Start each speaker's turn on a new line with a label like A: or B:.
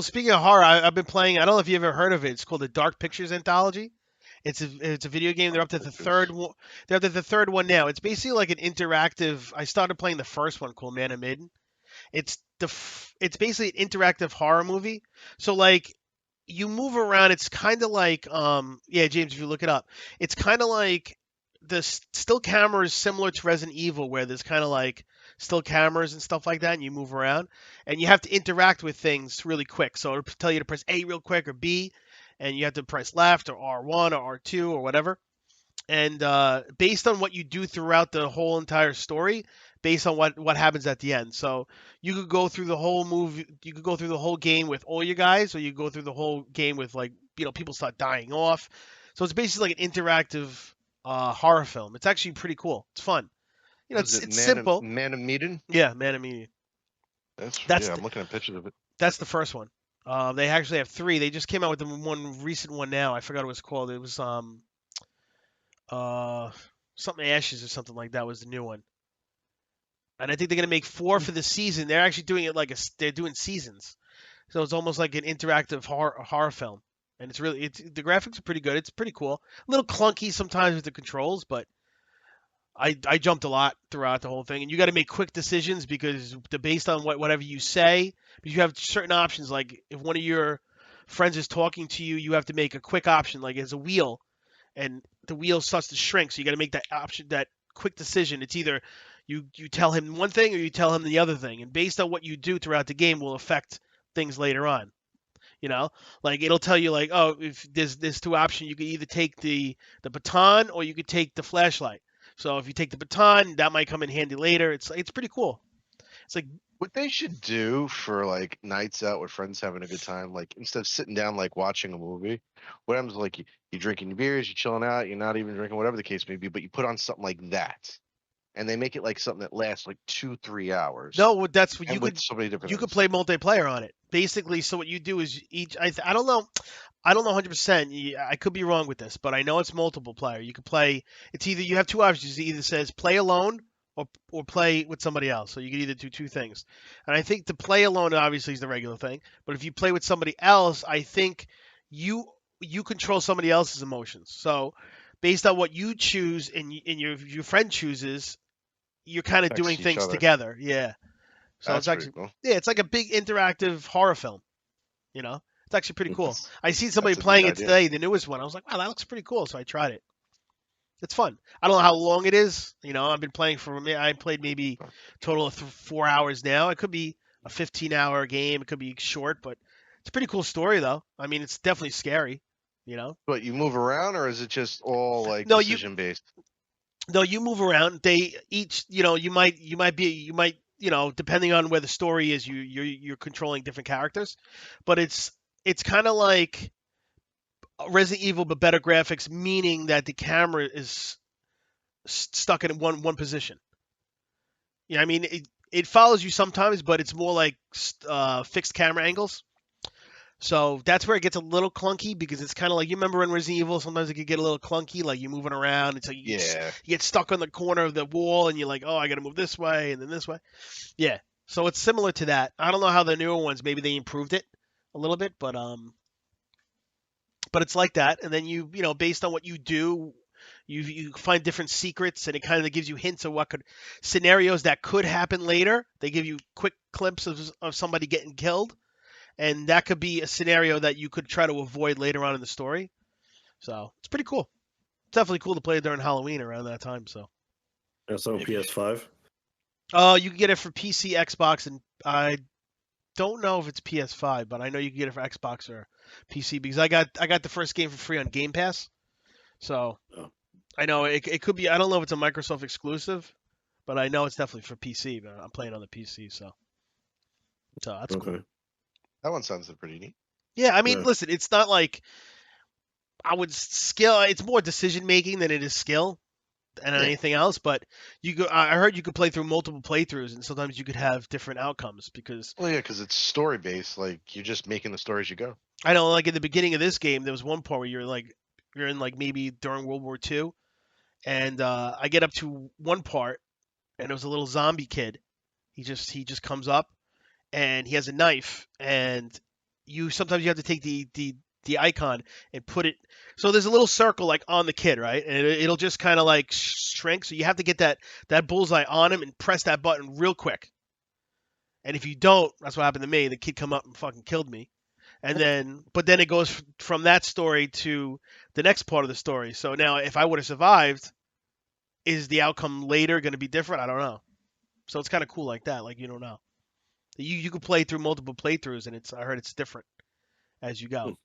A: Well, speaking of horror, I've been playing. I don't know if you ever heard of it. It's called the Dark Pictures Anthology. It's a video game. They're
B: Dark
A: up to the third
B: Pictures.
A: one. They're up to the third one now. It's basically like an interactive. I started playing the first one called Man of Maiden. It's basically an interactive horror movie. So like you move around. It's kind of like yeah, James, if you look it up, it's kind of like the still cameras similar to Resident Evil, where there's kind of like still cameras and stuff like that, and you move around, and you have to interact with things really quick. So it'll tell you to press A real quick or B, and you have to press left or R1 or R2 or whatever. And based on what you do throughout the whole entire story, based on what happens at the end. So you could go through the whole movie, you could go through the whole game with all your guys, or you go through the whole game with like people start dying off. So it's basically like an interactive horror film. It's actually pretty cool. It's fun.
B: Was
A: It's
B: it
A: it's simple.
B: Man of Medan?
A: Yeah, man. I mean, that's
B: Yeah,
A: the,
B: I'm looking at pictures of it.
A: that's the first one. They actually have three. They just came out with the one recent one now. I forgot what it was called. It was uh something Ashes or something like that was the new one. And I think they're gonna make four for the season. They're actually doing it like they're doing seasons, so it's almost like an interactive horror film. And it's the graphics are pretty good. It's pretty cool. A little clunky sometimes with the controls, but I jumped a lot throughout the whole thing. And you got to make quick decisions because based on whatever you say, because you have certain options. Like if one of your friends is talking to you, you have to make a quick option, like as a wheel, and the wheel starts to shrink. So you got to make that option, that quick decision. It's either you tell him one thing or you tell him the other thing, and based on what you do throughout the game will affect things later on. You know, like it'll tell you like, oh, if there's two options, you could either take the baton or you could take the flashlight. So if you take the baton, that might come in handy later. It's pretty cool. It's like
B: What they should do for like nights out with friends having a good time, like instead of sitting down like watching a movie, what happens like you drinking your beers, you're chilling out, you're not even drinking, whatever the case may be, but you put on something like that, and they make it like something that lasts like 2, 3 hours,
A: no, that's what
B: and with so many different
A: you could
B: things.
A: play multiplayer on it. Basically, so what you do is I don't know. I don't know 100%. I could be wrong with this, but I know it's multiple player. You could play. It's either you have two options. It either says play alone or play with somebody else. So you can either do two things. And I think the play alone obviously is the regular thing. But if you play with somebody else, I think you you control somebody else's emotions. So based on what you choose and your friend chooses, you're kind of doing
B: Affects each
A: things
B: other.
A: together. Yeah. So it's
B: That's pretty
A: actually
B: cool.
A: yeah, it's like a big interactive horror film. You know, it's actually pretty cool.
B: That's
A: I seen somebody
B: that's a neat
A: playing it
B: idea.
A: today, the newest one. I was like, wow, that looks pretty cool. So I tried it. It's fun. I don't know how long it is. You know, I've been playing I played maybe total of 4 hours now. It could be a 15-hour game. It could be short, but it's a pretty cool story though. I mean, it's definitely scary. You know.
B: But you move around, or is it just all like
A: No, you
B: decision based?
A: no, you move around. They each, depending on where the story is, you're controlling different characters, but it's kind of like Resident Evil, but better graphics, meaning that the camera is stuck in one position. Yeah, I mean it follows you sometimes, but it's more like fixed camera angles. So that's where it gets a little clunky because it's kind of like you remember in Resident Evil, sometimes it could get a little clunky, like you're moving around, and so
B: Yeah,
A: you get stuck on the corner of the wall, and you're like, oh, I got to move this way and then this way. Yeah, so it's similar to that. I don't know how the newer ones, maybe they improved it a little bit, but it's like that. And then based on what you do, you find different secrets, and it kind of gives you hints of what could scenarios that could happen later. They give you quick clips of somebody getting killed, and that could be a scenario that you could try to avoid later on in the story. So it's pretty cool. It's definitely cool to play during Halloween around that time. So
C: That's on
B: maybe.
C: PS5.
A: you can get it for PC, Xbox, and I don't know if it's PS5, but I know you can get it for Xbox or PC because I got the first game for free on Game Pass. So
C: Oh.
A: I know it could be. I don't know if it's a Microsoft exclusive, but I know it's definitely for PC. But I'm playing on the PC, so that's cool.
C: Okay.
B: That one sounds pretty neat.
A: Yeah, I mean,
C: Yeah.
A: listen, it's not like I would skill. It's more decision making than it is skill and
B: Yeah.
A: anything else. But I heard you could play through multiple playthroughs, and sometimes you could have different outcomes because
B: Well, yeah, because it's story based. Like you're just making the story as you go.
A: I know, like in the beginning of this game, there was one part where you're in like maybe during World War II, and I get up to one part, and it was a little zombie kid. He just comes up, and he has a knife, and you sometimes you have to take the icon and put it. So there's a little circle like on the kid, right? And it'll just kind of like shrink. So you have to get that bullseye on him and press that button real quick. And if you don't, that's what happened to me. The kid come up and fucking killed me. And then, but then it goes from that story to the next part of the story. So now, if I would have survived, is the outcome later going to be different? I don't know. So it's kind of cool like that. Like you don't know. You could play through multiple playthroughs, and I heard it's different as you go.